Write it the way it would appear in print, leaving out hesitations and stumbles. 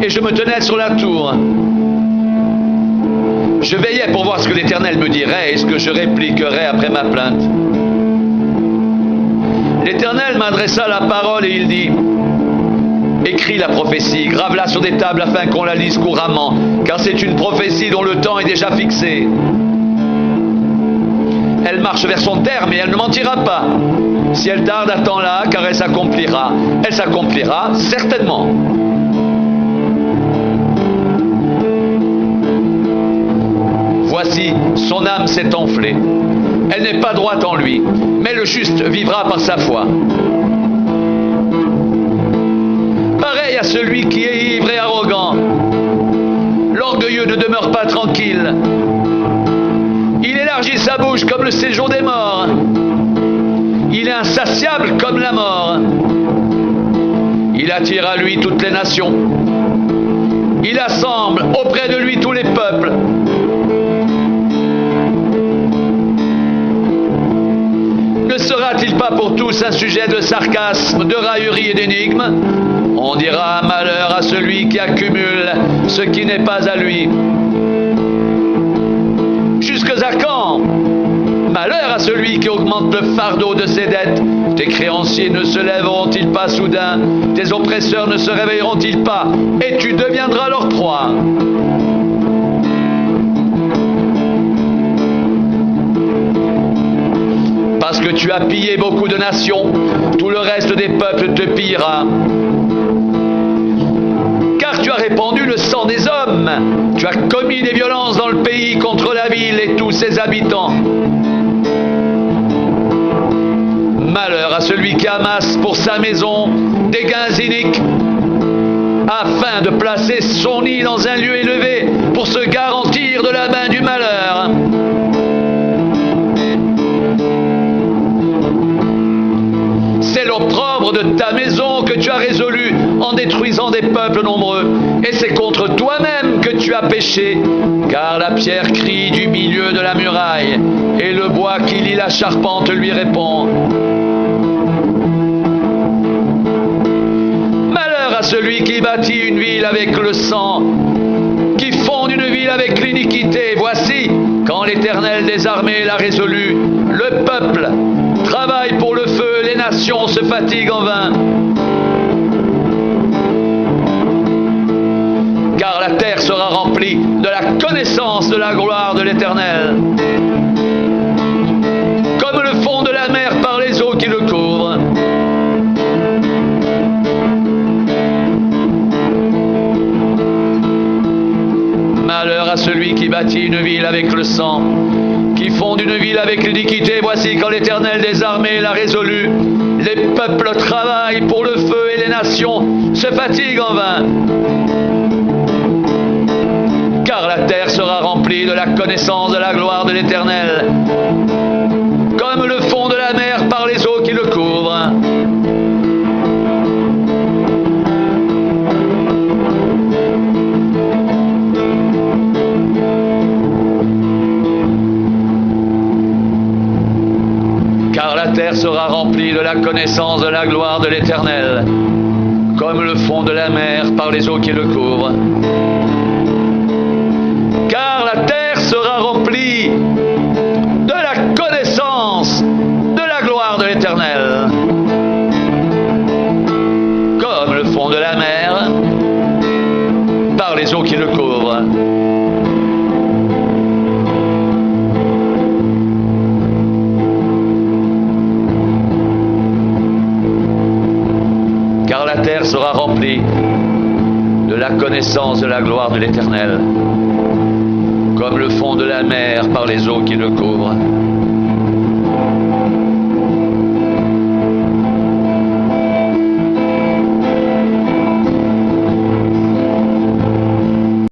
et je me tenais sur la tour. Je veillais pour voir ce que l'Éternel me dirait et ce que je répliquerais après ma plainte. L'Éternel m'adressa la parole et il dit: écris la prophétie, grave-la sur des tables afin qu'on la lise couramment, car c'est une prophétie dont le temps est déjà fixé. Elle marche vers son terme et elle ne mentira pas. Si elle tarde, attends-la, car elle s'accomplira. Elle s'accomplira certainement. Voici, son âme s'est enflée. Elle n'est pas droite en lui, mais le juste vivra par sa foi. Pareil à celui qui est ivre et arrogant. L'orgueilleux ne demeure pas tranquille. Il élargit sa bouche comme le séjour des morts. Il est insatiable comme la mort. Il attire à lui toutes les nations. Il assemble auprès de lui tous les peuples. Ne sera-t-il pas pour tous un sujet de sarcasme, de raillerie et d'énigme? On dira malheur à celui qui accumule ce qui n'est pas à lui. Jusque à quand? Malheur à celui qui augmente le fardeau de ses dettes. Tes créanciers ne se lèveront-ils pas soudain? Tes oppresseurs ne se réveilleront-ils pas? Et tu deviendras leur proie. Parce que tu as pillé beaucoup de nations, tout le reste des peuples te pillera. Car tu as répandu le sang des hommes, tu as commis des violences dans le pays contre la ville et tous ses habitants. Malheur à celui qui amasse pour sa maison des gains iniques, afin de placer son nid dans un lieu élevé pour se garantir de la main du malheur. C'est l'opprobre de ta maison que tu as résolu en détruisant des peuples nombreux. Et c'est contre toi-même que tu as péché, car la pierre crie du milieu de la muraille, et le bois qui lie la charpente lui répond. Malheur à celui qui bâtit une ville avec le sang, qui fonde une ville avec l'iniquité. Voici, quand l'Éternel des armées l'a résolu, le peuple travaille pour le feu, les nations se fatiguent en vain. Car la terre sera remplie de la connaissance de la gloire de l'Éternel, comme le fond de la mer par les eaux qui le couvrent. Malheur à celui qui bâtit une ville avec le sang, qui fonde une ville avec l'iniquité. Voici quand l'Éternel des armées l'a résolu, les peuples travaillent pour le feu et les nations se fatiguent en vain. Car la terre sera remplie de la connaissance de la gloire de l'Éternel, comme le fond de la mer par les eaux qui le couvrent. Car la terre sera remplie de la connaissance de la gloire de l'Éternel, comme le fond de la mer par les eaux qui le couvrent. Car la terre sera remplie de la connaissance de la gloire de l'Éternel, comme le fond de la mer par les eaux qui le couvrent. Car la terre sera remplie de la connaissance de la gloire de l'Éternel, comme le fond de la mer par les eaux qui le couvrent.